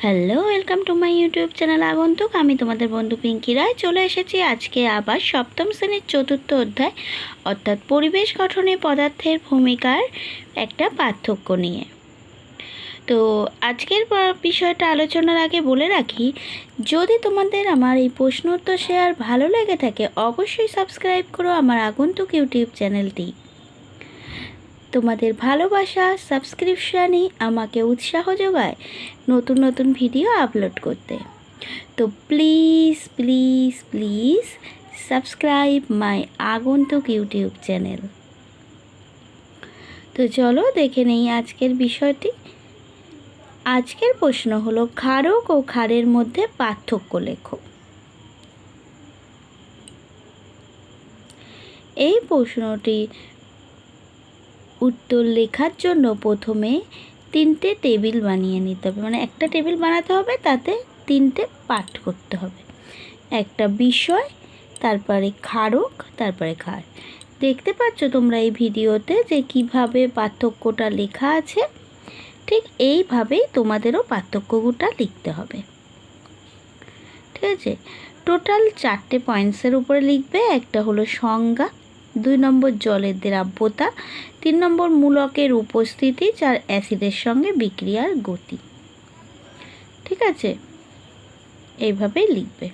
Hello, welcome to my YouTube channel আগন্তুক। আমি তোমাদের বন্ধু পিঙ্কি রায় চলে এসেছি আজকে আবার সপ্তম শ্রেণীর চতুর্থ অধ্যায় অর্থাৎ পরিবেশ গঠনে পদার্থের ভূমিকার একটা পার্থক্য নিয়ে। তো আজকের বিষয়টা আলোচনার আগে বলে রাখি, যদি তোমাদের আমার এই প্রশ্ন উত্তর শেয়ার ভালো লেগে থাকে অবশ্যই সাবস্ক্রাইব করো আমার আগন্তুক ইউটিউব চ্যানেলটি। তোমাদের ভালোবাসা সাবস্ক্রিপশানই আমাকে উৎসাহ যোগায় নতুন নতুন ভিডিও আপলোড করতে। তো please please please subscribe my আগন্তুক ইউটিউব চ্যানেল। তো চলো দেখে নেই আজকের বিষয়টি। আজকের প্রশ্ন হলো ক্ষারক ও ক্ষারের মধ্যে পার্থক্য লেখো। এই প্রশ্নটি উত্তর লেখার জন্য প্রথমে 3টে টেবিল বানিয়ে নিতে হবে, মানে একটা টেবিল বানাতে হবে, তাতে 3টে পাঠ করতে হবে। একটা বিষয়, তারপরে ক্ষারক, তারপরে ক্ষার। দেখতে পাচ্ছ তোমরা এই ভিডিওতে যে কিভাবে পার্থক্যটা লেখা আছে, ঠিক এইভাবেই তোমাদেরও পার্থক্যটা লিখতে হবে। ঠিক আছে, টোটাল 4টে পয়েন্টসের উপরে লিখবে। একটা হলো সংজ্ঞা, 2 নম্বর জলের দ্রাব্যতা, 3 নম্বর মূলকের উপস্থিতি, 4 অ্যাসিডের সঙ্গে বিক্রিয়ার গতি। ঠিক আছে, এইভাবেই লিখবে।